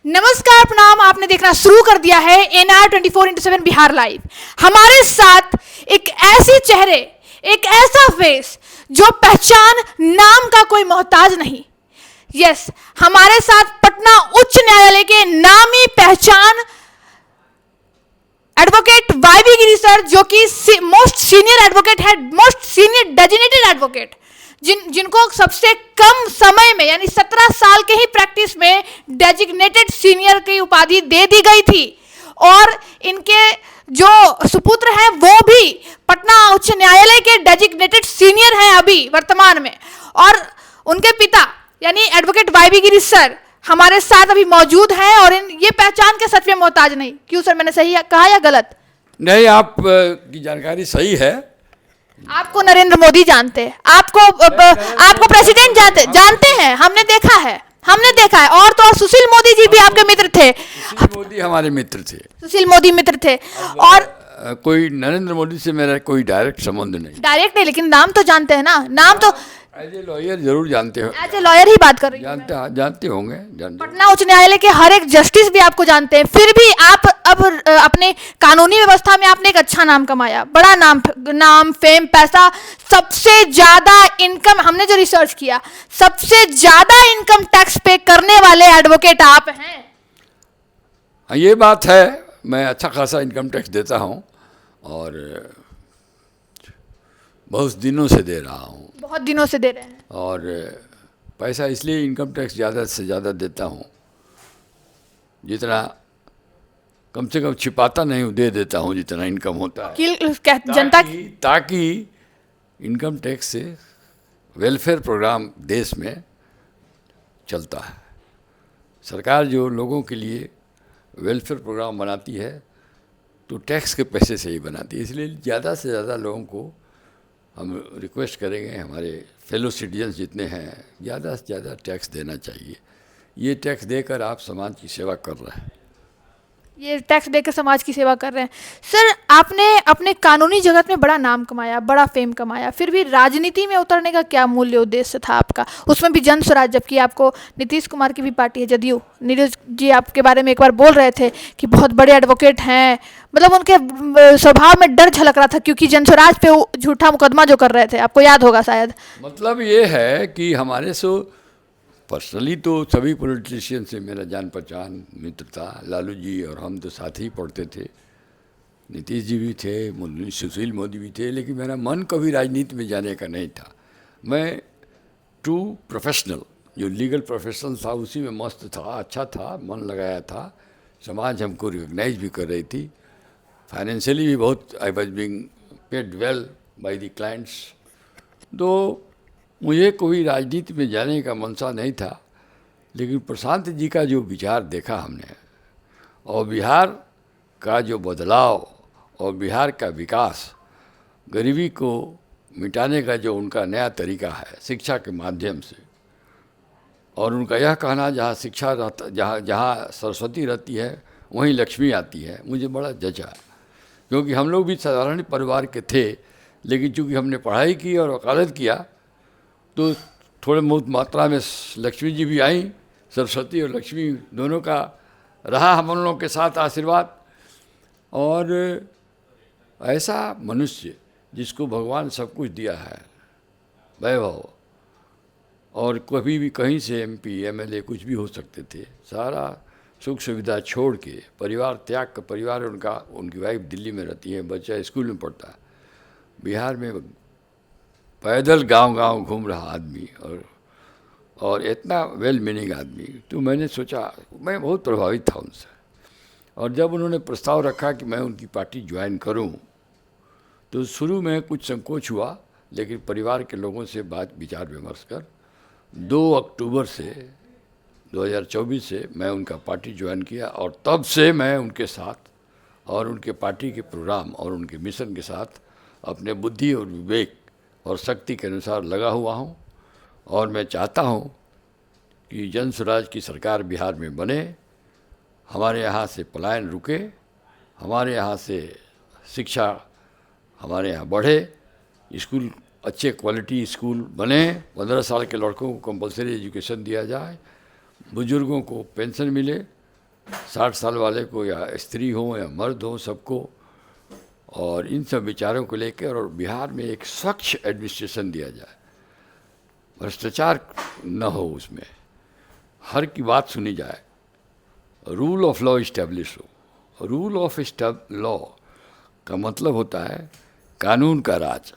नमस्कार, प्रणाम। आपने देखना शुरू कर दिया है एनआर 24/7 बिहार लाइव। हमारे साथ एक ऐसे चेहरे, एक ऐसा फेस जो पहचान नाम का कोई मोहताज नहीं। यस, हमारे साथ पटना उच्च न्यायालय के नामी पहचान एडवोकेट वाईबी गिरी सर, जो कि मोस्ट सीनियर एडवोकेट है, मोस्ट सीनियर डेजिग्नेटेड एडवोकेट, जिनको सबसे कम समय में यानी 17 साल के ही प्रैक्टिस में डेजिग्नेटेड सीनियर की उपाधि दे दी गई थी। और इनके जो सुपुत्र हैं वो भी पटना उच्च न्यायालय के डेजिग्नेटेड सीनियर हैं अभी वर्तमान में। और उनके पिता यानी एडवोकेट वाईबी गिरी सर हमारे साथ अभी मौजूद हैं और ये पहचान के सच में मोहताज नहीं। क्यों सर, मैंने सही कहा या गलत? नहीं, आप की जानकारी सही है। आपको नरेंद्र मोदी जानते हैं, आपको प्रेसिडेंट जानते हैं, हमने देखा है। और तो और सुशील मोदी जी भी आपके मित्र थे। सुशील मोदी हमारे मित्र थे। सुशील मोदी मित्र थे। और कोई नरेंद्र मोदी से मेरा कोई डायरेक्ट संबंध नहीं। डायरेक्ट नहीं, लेकिन नाम तो जानते हैं ना। नाम तो एज ए लॉयर जरूर जानते हो। एज ए लॉयर ही बात कर रही हूं। जानते होंगे। पटना उच्च न्यायालय के हर एक जस्टिस भी आपको जानते हैं। फिर भी आप अब अपने कानूनी व्यवस्था में आपने एक अच्छा नाम कमाया, बड़ा नाम फेम, पैसा, सबसे ज्यादा इनकम। हमने जो रिसर्च किया, सबसे ज्यादा इनकम टैक्स पे करने वाले एडवोकेट आप हैं। हाँ, ये बात है। मैं अच्छा खासा इनकम टैक्स देता हूँ और बहुत दिनों से दे रहा हूँ। बहुत दिनों से दे रहे हैं। और पैसा इसलिए इनकम टैक्स ज़्यादा से ज़्यादा देता हूँ, जितना कम से कम छिपाता नहीं हूँ, दे देता हूँ जितना इनकम होता है, जनता ताकि इनकम टैक्स से वेलफेयर प्रोग्राम देश में चलता है। सरकार जो लोगों के लिए वेलफेयर प्रोग्राम बनाती है तो टैक्स के पैसे से ही बनाती है। इसलिए ज़्यादा से ज़्यादा लोगों को हम रिक्वेस्ट करेंगे, हमारे फेलो सिटीजन्स जितने हैं, ज़्यादा से ज़्यादा टैक्स देना चाहिए। ये टैक्स देकर आप समाज की सेवा कर रहे हैं। ये टैक्स देकर समाज की सेवा कर रहे हैं। सर, आपने अपने कानूनी जगत में बड़ा नाम कमाया, बड़ा फेम कमाया, फिर भी राजनीति में उतरने का क्या मूल्य उद्देश्य था आपका? उसमें भी जन स्वराज, जबकि आपको नीतीश कुमार की भी पार्टी है जदयू। नीरज जी आपके बारे में एक बार बोल रहे थे कि बहुत बड़े एडवोकेट हैं, मतलब उनके स्वभाव में डर झलक रहा था, क्योंकि जन स्वराज पे झूठा मुकदमा जो कर रहे थे, आपको याद होगा शायद। मतलब ये है कि हमारे से पर्सनली तो सभी पॉलिटिशियन से मेरा जान पहचान मित्र था। लालू जी और हम तो साथ ही पढ़ते थे, नीतीश जी भी थे, सुशील मोदी भी थे, लेकिन मेरा मन कभी राजनीति में जाने का नहीं था। मैं ट्रू प्रोफेशनल, जो लीगल प्रोफेशनल था उसी में मस्त था, अच्छा था, मन लगाया था। समाज हमको रिकॉग्नाइज भी कर रही थी, फाइनेंशियली भी बहुत I was being paid well by the clients. तो मुझे कोई राजनीति में जाने का मनसा नहीं था, लेकिन प्रशांत जी का जो विचार देखा हमने, और बिहार का जो बदलाव और बिहार का विकास, गरीबी को मिटाने का जो उनका नया तरीका है शिक्षा के माध्यम से, और उनका यह कहना जहाँ शिक्षा रहता, जहाँ सरस्वती रहती है वहीं लक्ष्मी आती है, मुझे बड़ा जचा। क्योंकि हम लोग भी साधारण परिवार के थे, लेकिन चूँकि हमने पढ़ाई की और वकालत किया तो थोड़े बहुत मात्रा में लक्ष्मी जी भी आई। सरस्वती और लक्ष्मी दोनों का रहा हम लोगों के साथ आशीर्वाद। और ऐसा मनुष्य जिसको भगवान सब कुछ दिया है, वैभव, और कभी भी कहीं से MP MLA कुछ भी हो सकते थे, सारा सुख सुविधा छोड़ के परिवार त्याग कर, परिवार उनकी वाइफ दिल्ली में रहती है, बच्चा स्कूल में पढ़ता है, बिहार में पैदल गांव-गांव घूम रहा आदमी, और इतना वेल मीनिंग आदमी। तो मैंने सोचा, मैं बहुत प्रभावित था उनसे। और जब उन्होंने प्रस्ताव रखा कि मैं उनकी पार्टी ज्वाइन करूं, तो शुरू में कुछ संकोच हुआ, लेकिन परिवार के लोगों से बात विचार विमर्श कर 2 अक्टूबर से 2024 से मैं उनका पार्टी ज्वाइन किया। और तब से मैं उनके साथ और उनके पार्टी के प्रोग्राम और उनके मिशन के साथ अपने बुद्धि और विवेक और शक्ति के अनुसार लगा हुआ हूँ। और मैं चाहता हूँ कि जन स्वराज की सरकार बिहार में बने, हमारे यहाँ से पलायन रुके, हमारे यहाँ से शिक्षा हमारे यहाँ बढ़े, स्कूल अच्छे क्वालिटी स्कूल बने, 15 साल के लड़कों को कंपलसरी एजुकेशन दिया जाए, बुजुर्गों को पेंशन मिले, 60 साल वाले को या स्त्री हो या मर्द हो सबको, और इन सब विचारों को लेकर और बिहार में एक स्वच्छ एडमिनिस्ट्रेशन दिया जाए, भ्रष्टाचार न हो, उसमें हर की बात सुनी जाए, रूल ऑफ लॉ इस्टेब्लिश हो। रूल ऑफ लॉ का मतलब होता है कानून का राज,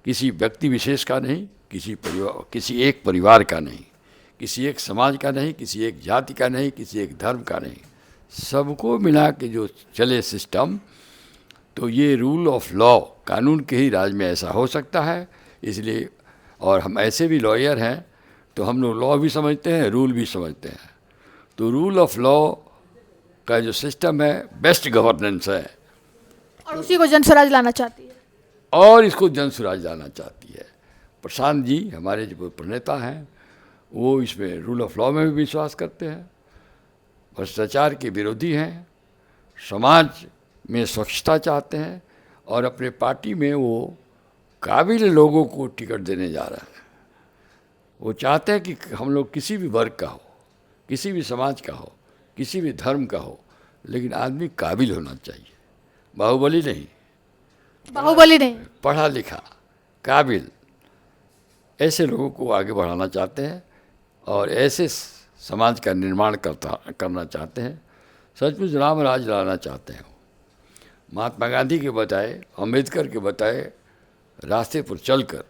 किसी व्यक्ति विशेष का नहीं, किसी एक परिवार का नहीं, किसी एक समाज का नहीं, किसी एक जाति का नहीं, किसी एक धर्म का नहीं, सबको मिला के जो चले सिस्टम, तो ये रूल ऑफ लॉ, कानून के ही राज में ऐसा हो सकता है। इसलिए, और हम ऐसे भी लॉयर हैं तो हम लोग लॉ भी समझते हैं, रूल भी समझते हैं। तो रूल ऑफ लॉ का जो सिस्टम है बेस्ट गवर्नेंस है, और उसी को जनस्वराज लाना चाहती है, और इसको जनस्वराज लाना चाहती है। प्रशांत जी हमारे जो प्रणेता हैं वो इसमें रूल ऑफ लॉ में भी विश्वास करते हैं, भ्रष्टाचार के विरोधी हैं, समाज में स्वच्छता चाहते हैं, और अपने पार्टी में वो काबिल लोगों को टिकट देने जा रहे हैं। वो चाहते हैं कि हम लोग किसी भी वर्ग का हो, किसी भी समाज का हो, किसी भी धर्म का हो, लेकिन आदमी काबिल होना चाहिए, बाहुबली नहीं, पढ़ा लिखा, काबिल, ऐसे लोगों को आगे बढ़ाना चाहते हैं और ऐसे समाज का निर्माण करना चाहते हैं। सचमुच राम राज लाना चाहते हैं। महात्मा गांधी के बताए, अम्बेडकर के बताए रास्ते पर चलकर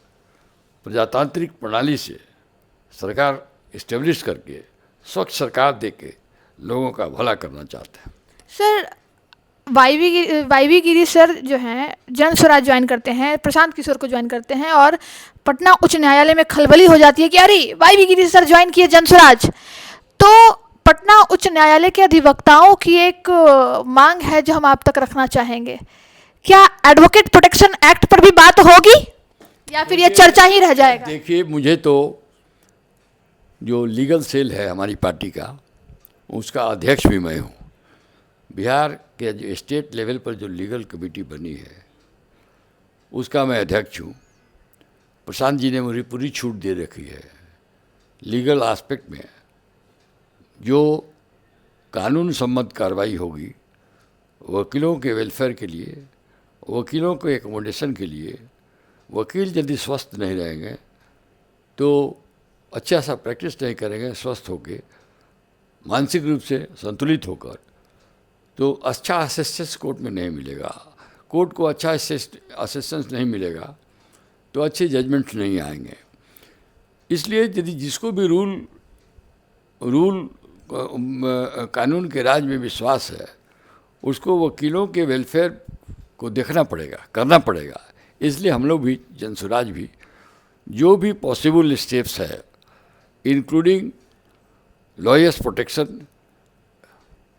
प्रजातांत्रिक प्रणाली से सरकार इस्टेब्लिश करके स्वच्छ सरकार देके लोगों का भला करना चाहते हैं। सर, वाईवी गिरी सर जो हैं जनस्वराज ज्वाइन करते हैं, प्रशांत किशोर को ज्वाइन करते हैं, और पटना उच्च न्यायालय में खलबली हो जाती है कि अरे वाईवी गिरी सर ज्वाइन किए जनस्वराज। तो पटना उच्च न्यायालय के अधिवक्ताओं की एक मांग है जो हम आप तक रखना चाहेंगे। क्या एडवोकेट प्रोटेक्शन एक्ट पर भी बात होगी या फिर ये चर्चा ही रह जाएगा? देखिए, मुझे तो जो लीगल सेल है हमारी पार्टी का, उसका अध्यक्ष भी मैं हूँ। बिहार के जो स्टेट लेवल पर जो लीगल कमेटी बनी है उसका मैं अध्यक्ष हूँ। प्रशांत जी ने मुझे पूरी छूट दे रखी है लीगल एस्पेक्ट में। जो कानून सम्मत कार्रवाई होगी वकीलों के वेलफेयर के लिए, वकीलों के एकोमोडेशन के लिए, वकील यदि स्वस्थ नहीं रहेंगे तो अच्छा सा प्रैक्टिस नहीं करेंगे स्वस्थ होकर, मानसिक रूप से संतुलित होकर, तो अच्छा असिस्टेंस कोर्ट में नहीं मिलेगा, कोर्ट को अच्छा असिस्टेंस नहीं मिलेगा तो अच्छे जजमेंट्स नहीं आएंगे। इसलिए यदि जिसको भी रूल कानून के राज में विश्वास है उसको वकीलों के वेलफेयर को देखना पड़ेगा, करना पड़ेगा। इसलिए हम लोग भी जनस्वराज भी जो भी पॉसिबल स्टेप्स है इंक्लूडिंग लॉयर्स प्रोटेक्शन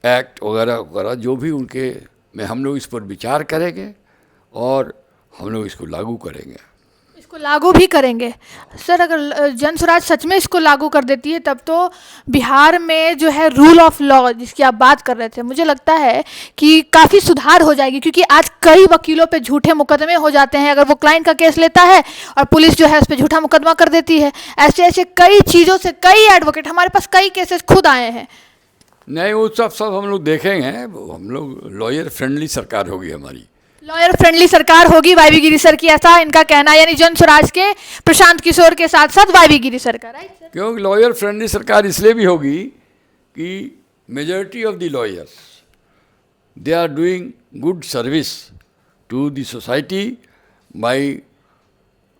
एक्ट वगैरह वगैरह, जो भी उनके में हम लोग इस पर विचार करेंगे और हम लोग इसको लागू करेंगे। इसको लागू भी करेंगे। सर, अगर जनस्वराज सच में इसको लागू कर देती है तब तो बिहार में जो है रूल ऑफ लॉ जिसकी आप बात कर रहे थे, मुझे लगता है कि काफ़ी सुधार हो जाएगी। क्योंकि आज कई वकीलों पे झूठे मुकदमे हो जाते हैं। अगर वो क्लाइंट का केस लेता है और पुलिस जो है उस पर झूठा मुकदमा कर देती है, ऐसे ऐसे कई चीज़ों से कई एडवोकेट, हमारे पास कई केसेस खुद आए हैं। नहीं, वो सब हम लोग देखेंगे। हम लोग लॉयर फ्रेंडली सरकार होगी हमारी, लॉयर फ्रेंडली सरकार होगी वाईवी गिरी सर की, ऐसा इनका कहना है। यानी जनस्वराज के प्रशांत किशोर के साथ साथ वाईवी गिरी सर का, राइट सर? क्योंकि लॉयर फ्रेंडली सरकार इसलिए भी होगी कि majority of the lawyers they are doing good service to the society by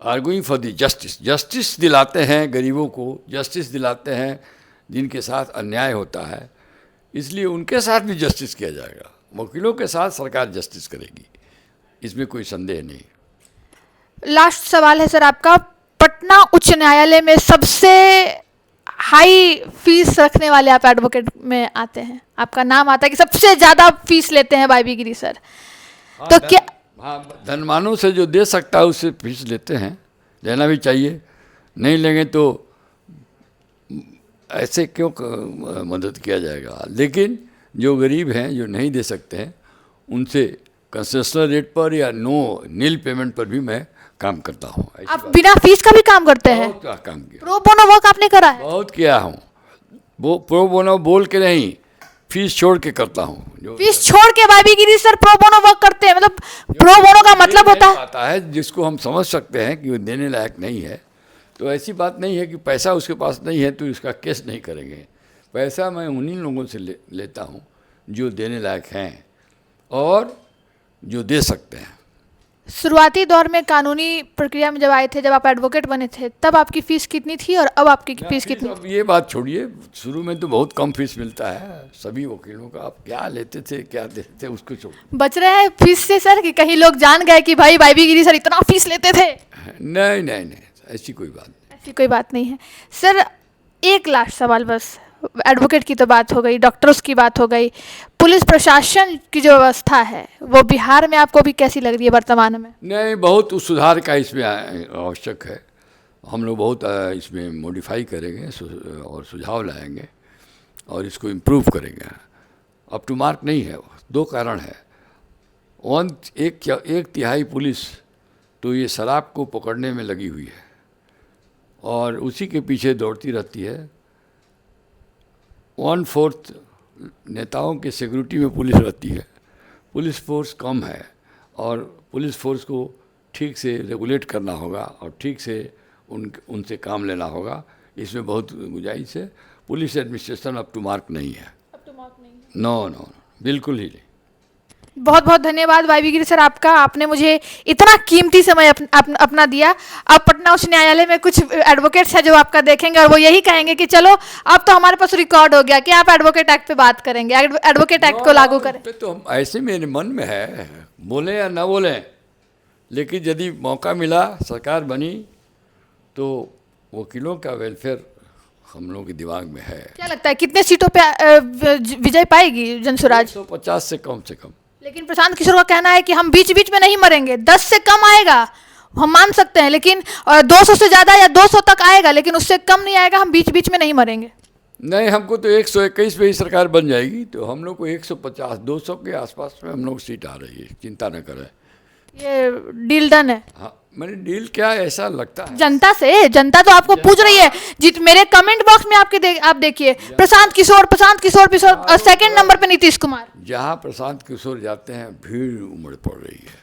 arguing for the justice दिलाते हैं गरीबों को, जस्टिस दिलाते हैं जिनके साथ अन्याय होता है। इसलिए उनके साथ भी जस्टिस किया जाएगा, वकीलों के साथ सरकार जस्टिस करेगी, इसमें कोई संदेह नहीं। लास्ट सवाल है सर आपका, पटना उच्च न्यायालय में सबसे हाई फीस रखने वाले आप एडवोकेट में आते हैं, आपका नाम आता है कि सबसे ज़्यादा फीस लेते हैं वाईवी गिरी सर। तो क्या धनवानों से जो दे सकता है उससे फीस लेते हैं, लेना भी चाहिए। नहीं लेंगे तो ऐसे क्यों मदद किया जाएगा। लेकिन जो गरीब हैं, जो नहीं दे सकते हैं, उनसे कंसेशनल रेट पर या नील पेमेंट पर भी मैं काम करता हूँ। आप बिना फीस का भी काम करते हैं? बहुत काम किया, प्रो बोनो वर्क आपने करा है? बहुत किया हूँ। वो प्रो बोनो बोल के नहीं, फीस छोड़ के करता हूँ। जो फीस छोड़ के भाई गिरी सर प्रो बोनो वर्क करते हैं, मतलब प्रो बोनो का मतलब होता है आता है जिसको हम समझ सकते हैं कि वो देने लायक नहीं है, तो ऐसी बात नहीं है कि पैसा उसके पास नहीं है तो इसका केस नहीं करेंगे। पैसा मैं उन्हीं लोगों से लेता हूँ जो देने लायक हैं और जो दे सकते हैं। शुरुआती दौर में कानूनी प्रक्रिया में जब आए थे, जब आप एडवोकेट बने थे, तब आपकी फीस कितनी थी और अब आपकी फीस कितनी? अब ये बात छोड़िए, शुरू में तो बहुत कम फीस मिलता है सभी वकीलों का। आप क्या लेते थे क्या देते थे उसको छोड़, बच रहे हैं फीस से सर कि कहीं लोग जान गए कि भाई वाईबी गिरी सर इतना फीस लेते थे? नहीं नहीं नहीं, ऐसी कोई बात नहीं। ऐसी कोई बात नहीं है सर। एक लास्ट सवाल बस, एडवोकेट की तो बात हो गई, डॉक्टर्स की बात हो गई, पुलिस प्रशासन की जो व्यवस्था है वो बिहार में आपको भी कैसी लग रही है वर्तमान में? नहीं, बहुत सुधार का इसमें आवश्यक है। हम लोग बहुत इसमें मॉडिफाई करेंगे और सुझाव लाएंगे और इसको इम्प्रूव करेंगे। अप टू मार्क नहीं है। दो कारण है। एक तिहाई पुलिस तो ये शराब को पकड़ने में लगी हुई है और उसी के पीछे दौड़ती रहती है। 1/4 नेताओं के सिक्योरिटी में पुलिस रहती है। पुलिस फोर्स कम है और पुलिस फोर्स को ठीक से रेगुलेट करना होगा और ठीक से उनसे काम लेना होगा। इसमें बहुत गुंजाइश है। Police administration up to mark नहीं है। नो नो, बिल्कुल ही नहीं। बहुत बहुत धन्यवाद वाईबी गिरी सर आपका, आपने मुझे इतना कीमती समय अपना दिया। अब पटना उच्च न्यायालय में कुछ एडवोकेट्स हैं जो आपका देखेंगे और वो यही कहेंगे कि चलो अब तो हमारे पास रिकॉर्ड हो गया कि आप एडवोकेट एक्ट पे बात करेंगे, एडवोकेट एक्ट को लागू करें। तो हम ऐसे मेरे मन में है, बोले या ना बोले, लेकिन यदि मौका मिला, सरकार बनी, तो वकीलों का वेलफेयर हम लोगों के दिमाग में है। क्या लगता है कितने सीटों पे विजय पाएगी जनसुराज? 150 से कम से कम। लेकिन प्रशांत किशोर का कहना है कि हम बीच बीच में नहीं मरेंगे, 10 से कम आएगा हम मान सकते हैं, लेकिन 200 से ज़्यादा या 200 तक आएगा, लेकिन उससे कम नहीं आएगा, हम बीच बीच में नहीं मरेंगे। नहीं, हमको तो 121 पे ही सरकार बन जाएगी, तो हम लोग को 150 200 के आसपास में हम लोग सीट आ रही है, चिंता न करें। ये डील डन है। हाँ, मैंने डील क्या ऐसा लगता है जनता से, जनता तो आपको पूछ रही है। जित मेरे कमेंट बॉक्स में आप देखिए प्रशांत किशोर सेकंड नंबर पे नीतीश कुमार। जहाँ प्रशांत किशोर जाते हैं भीड़ उमड़ पड़ रही है।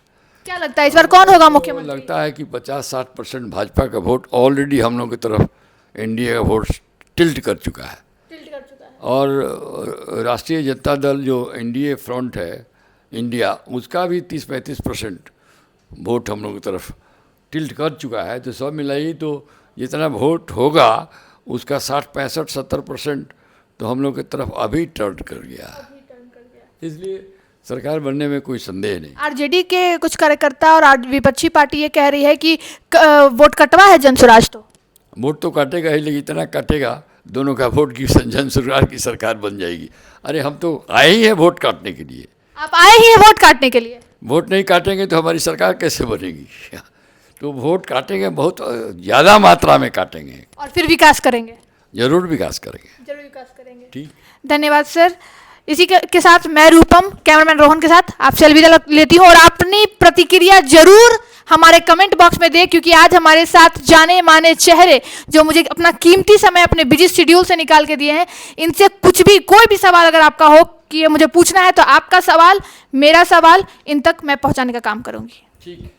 क्या लगता है इस बार कौन होगा मुख्यमंत्री? लगता है कि 50-60% भाजपा का वोट ऑलरेडी हम लोग की तरफ एनडीए का वोट टिल्ट कर चुका है। और राष्ट्रीय जनता दल जो एनडीए फ्रंट है इंडिया, उसका भी 30-35% वोट हम लोग की तरफ टिल्ट कर चुका है। तो सब मिलाई तो जितना वोट होगा उसका 60-65-70% तो हम लोग की तरफ अभी टर्न कर गया है। इसलिए सरकार बनने में कोई संदेह नहीं। आरजेडी के कुछ कार्यकर्ता और विपक्षी पार्टी ये कह रही है कि वोट कटवा है जनसुराज। तो वोट तो काटेगा ही, लेकिन इतना काटेगा दोनों का वोट की जनसुराज की सरकार बन जाएगी। अरे हम तो आए ही हैं वोट काटने के लिए। आप आए ही हैं वोट काटने के लिए? वोट नहीं काटेंगे तो हमारी सरकार कैसे बनेगी? तो वोट काटेंगे, बहुत ज़्यादा मात्रा में काटेंगे और फिर विकास करेंगे। जरूर विकास करेंगे। जरूर विकास करेंगे। ठीक, धन्यवाद सर। इसी के साथ मैं रूपम, कैमरामैन रोहन के साथ आपसे अलविदा लेती हूँ। और अपनी प्रतिक्रिया जरूर हमारे कमेंट बॉक्स में दें, क्योंकि आज हमारे साथ जाने माने चेहरे जो मुझे अपना कीमती समय अपने बिजी शेड्यूल से निकाल के दिए हैं, इनसे कुछ भी कोई भी सवाल अगर आपका हो कि ये मुझे पूछना है, तो आपका सवाल मेरा सवाल इन तक मैं पहुँचाने का काम करूँगी। ठीक।